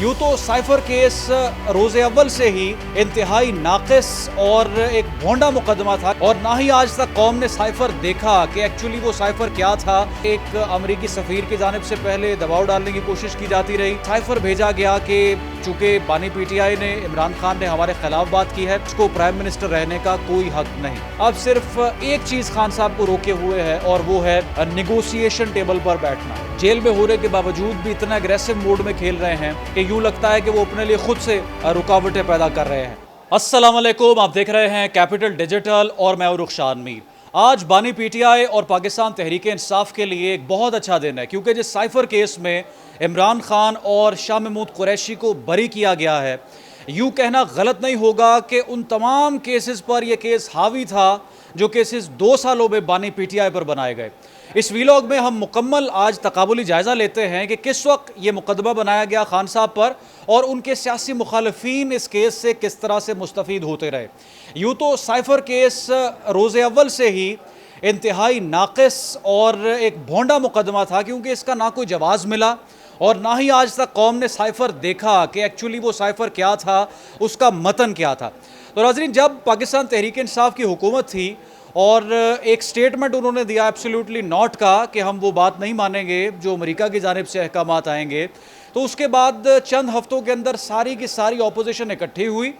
यूँ तो cipher case रोज़े अव्वल से ही इंतहाई नाक़िस और एक भोंडा मुकदमा था और ना ही आज तक कौम ने साइफर देखा कि एक्चुअली वो साइफर क्या था। एक अमरीकी सफ़ीर की जानिब से पहले दबाव डालने की कोशिश की जाती रही। साइफर भेजा गया कि चूँकि बानी पीटीआई ने इमरान खान ने हमारे खिलाफ बात की है, उसको प्राइम मिनिस्टर रहने का कोई हक नहीं। अब सिर्फ एक चीज़ खान साहब को रोके हुए है और वो है निगोशिएशन टेबल पर बैठना। जेल में होने के बावजूद भी इतना अग्रेसिव मोड में खेल रहे हैं कि यूं लगता है कि वो अपने लिए खुद से रुकावटें पैदा कर रहे हैं। अस्सलाम वालेकुम, आप देख रहे हैं कैपिटल डिजिटल और मैं रुखशान मीर। आज बानी पीटीआई और पाकिस्तान तहरीक इंसाफ के लिए एक बहुत अच्छा दिन है क्योंकि जिस साइफर केस में इमरान खान और शाह महमूद कुरैशी को बरी किया गया है, यूं कहना गलत नहीं होगा कि उन तमाम केसेस पर यह केस हावी था जो केसेस 2 सालों में बानी पीटीआई पर बनाए गए। इस वीलॉग में हम मुकम्मल आज तकाबुली जायज़ा लेते हैं कि किस वक्त ये मुकदमा बनाया गया खान साहब पर और उनके सियासी मुखालफीन इस केस से किस तरह से मुस्तफ़ीद होते रहे। यूँ तो साइफर केस रोज़े अव्वल से ही इंतहाई नाक़िस और एक भोंडा मुकदमा था क्योंकि इसका ना कोई जवाज़ मिला और ना ही आज तक कौम ने साइफर देखा कि एक्चुअली वो साइफर क्या था, उसका मतन क्या था। तो नाज़रीन, जब पाकिस्तान तहरीक इंसाफ की हुकूमत थी और एक स्टेटमेंट उन्होंने दिया एब्सोल्युटली नॉट का कि हम वो बात नहीं मानेंगे जो अमेरिका की जानिब से अहकामात आएंगे, तो उसके बाद चंद हफ्तों के अंदर सारी की सारी अपोजिशन इकट्ठी हुई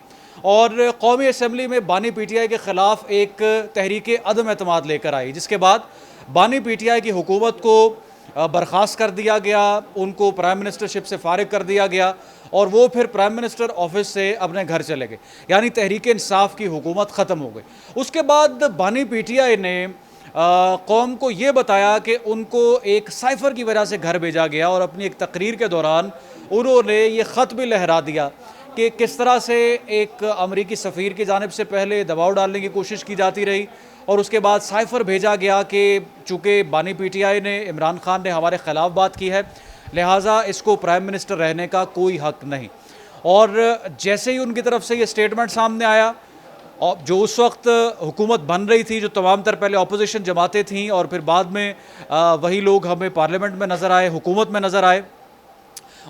और कौमी असम्बली में बानी पीटीआई के ख़िलाफ़ एक तहरीक अदम एतमाद लेकर आई, जिसके बाद बानी पीटीआई की हुकूमत को बर्खास्त कर दिया गया, उनको प्राइम मिनिस्टरशिप से फारिग कर दिया गया और वो फिर प्राइम मिनिस्टर ऑफिस से अपने घर चले गए, यानी तहरीक इंसाफ की हुकूमत ख़त्म हो गई। उसके बाद बानी पीटीआई ने कौम को ये बताया कि उनको एक साइफर की वजह से घर भेजा गया और अपनी एक तकरीर के दौरान उन्होंने ये ख़त भी लहरा दिया कि किस तरह से एक अमरीकी सफ़ीर की जानिब से पहले दबाव डालने की कोशिश की जाती रही और उसके बाद साइफर भेजा गया कि चूँकि बानी पीटीआई ने इमरान खान ने हमारे ख़िलाफ़ बात की है, लिहाजा इसको प्राइम मिनिस्टर रहने का कोई हक नहीं। और जैसे ही उनकी तरफ से ये स्टेटमेंट सामने आया और जो उस वक्त हुकूमत बन रही थी, जो तमाम तर पहले अपोजिशन जमातें थीं और फिर बाद में वही लोग हमें पार्लियामेंट में नज़र आए, हुकूमत में नज़र आए,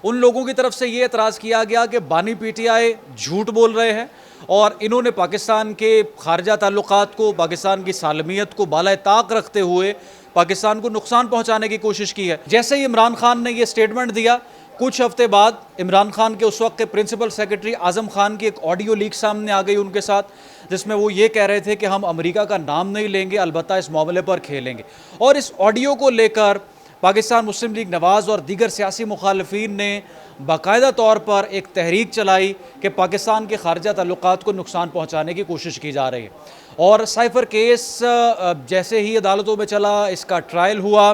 उन लोगों की तरफ से ये एतराज़ किया गया कि बानी पीटीआई झूठ बोल रहे हैं और इन्होंने पाकिस्तान के खारजा ताल्लुकात को, पाकिस्तान की सालमियत को बाला ताक रखते हुए पाकिस्तान को नुकसान पहुंचाने की कोशिश की है। जैसे ही इमरान खान ने ये स्टेटमेंट दिया, कुछ हफ्ते बाद इमरान खान के उस वक्त के प्रिंसिपल सेक्रेटरी आज़म खान की एक ऑडियो लीक सामने आ गई उनके साथ, जिसमें वो ये कह रहे थे कि हम अमेरिका का नाम नहीं लेंगे, अलबत्ता इस मामले पर खेलेंगे। और इस ऑडियो को लेकर पाकिस्तान मुस्लिम लीग नवाज़ और दीगर सियासी मुखालफीन ने बाकायदा तौर पर एक तहरीक चलाई कि पाकिस्तान के खारजा ताल्लुकात को नुकसान पहुँचाने की कोशिश की जा रही है। और साइफर केस जैसे ही अदालतों में चला, इसका ट्रायल हुआ,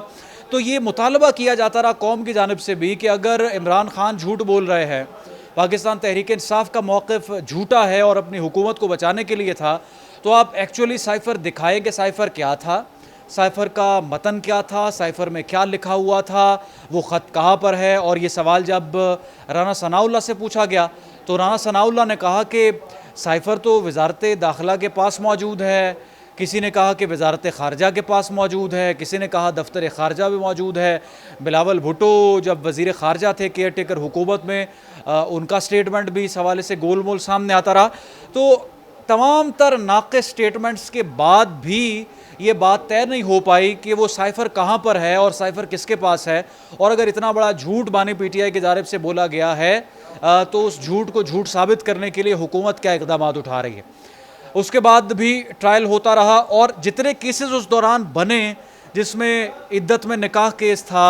तो ये मुतालबा किया जाता रहा कौम की जानिब से भी कि अगर इमरान खान झूठ बोल रहे हैं, पाकिस्तान तहरीक इंसाफ का मौक़िफ़ झूठा है और अपनी हुकूमत को बचाने के लिए था, तो आप एक्चुअली साइफर दिखाएं कि साइफर क्या था, साइफर का मतन क्या था, साइफर में क्या लिखा हुआ था, वो ख़त कहाँ पर है। और ये सवाल जब राना सनाउल्लाह से पूछा गया तो राना सनाउल्लाह ने कहा कि साइफर तो वज़ारत दाखिला के पास मौजूद है, किसी ने कहा कि वज़ारत ख़ारजा के पास मौजूद है, किसी ने कहा दफ्तर ख़ारजा भी मौजूद है। बिलावल भुट्टो जब वज़ीर ख़ारजा थे केयर टेकर हुकूमत में, उनका स्टेटमेंट भी इस हवाले से गोल मोल सामने आता रहा। तो तमाम तर नाक़िस स्टेटमेंट्स के बाद भी ये बात तय नहीं हो पाई कि वो साइफर कहाँ पर है और साइफर किसके पास है। और अगर इतना बड़ा झूठ बानी पीटीआई की जानिब से बोला गया है तो उस झूठ को झूठ साबित करने के लिए हुकूमत क्या इक़दाम उठा रही है। उसके बाद भी ट्रायल होता रहा और जितने केसेस उस दौरान बने, जिसमें इद्दत में निकाह केस था,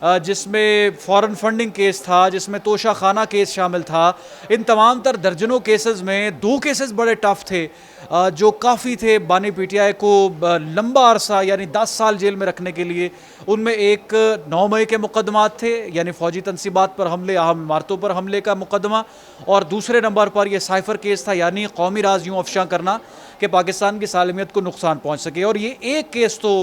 जिसमें फ़ॉरेन फंडिंग केस था, जिसमें तोशा खाना केस शामिल था, इन तमाम तर दर्जनों केसेस में 2 केसेस बड़े टफ़ थे जो काफ़ी थे बानी पीटीआई को लंबा अरसा यानी 10 साल जेल में रखने के लिए। उनमें एक 9 मई के मुकदमात थे, यानी फ़ौजी तनसीबात पर हमले, अहम इमारतों पर हमले का मुकदमा, और दूसरे नंबर पर यह साइफर केस था, यानी कौमी राज यूँ अफशा करना कि पाकिस्तान की सालमियत को नुकसान पहुँच सके। और ये एक केस तो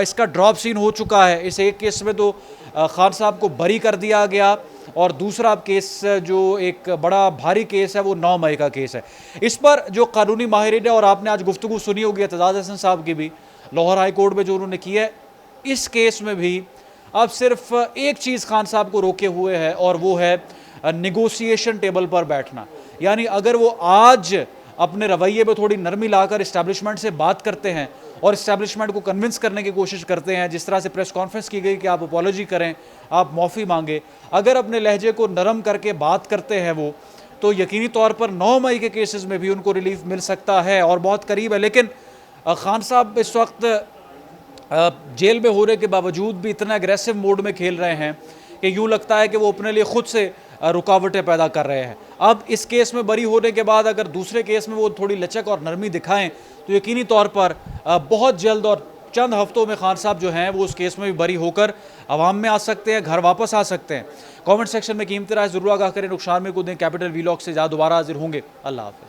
इसका ड्रॉप सीन हो चुका है। इस एक केस में तो खान साहब को बरी कर दिया गया और दूसरा केस जो एक बड़ा भारी केस है वो 9 मई का केस है। इस पर जो कानूनी माहिरीन है, और आपने आज गुफ्तगू सुनी होगी एतजाज़ हसन साहब की भी लाहौर हाई कोर्ट में जो उन्होंने की है, इस केस में भी अब सिर्फ एक चीज़ खान साहब को रोके हुए है और वो है निगोशिएशन टेबल पर बैठना। यानी अगर वो आज अपने रवैये में थोड़ी नरमी लाकर इस्टेब्लिशमेंट से बात करते हैं और इस्टेब्लिशमेंट को कन्विंस करने की कोशिश करते हैं, जिस तरह से प्रेस कॉन्फ्रेंस की गई कि आप अपॉलॉजी करें, आप माफ़ी मांगे, अगर अपने लहजे को नरम करके बात करते हैं वो, तो यकीनी तौर पर 9 मई के केसेस में भी उनको रिलीफ मिल सकता है और बहुत करीब है। लेकिन खान साहब इस वक्त जेल में होने के बावजूद भी इतना एग्रेसिव मोड में खेल रहे हैं कि यूँ लगता है कि वो अपने लिए खुद से रुकावटें पैदा कर रहे हैं। अब इस केस में बरी होने के बाद अगर दूसरे केस में वो थोड़ी लचक और नरमी दिखाएं तो यकीनी तौर पर बहुत जल्द और चंद हफ्तों में खान साहब जो हैं वो उस केस में भी बरी होकर आवाम में आ सकते हैं, घर वापस आ सकते हैं। कमेंट सेक्शन में कीमती राय ज़रूर आगाह करें। नुकसान में को दें। कैपिटल वीलॉग से दोबारा हाजिर होंगे। अल्लाह हाफ़िज़।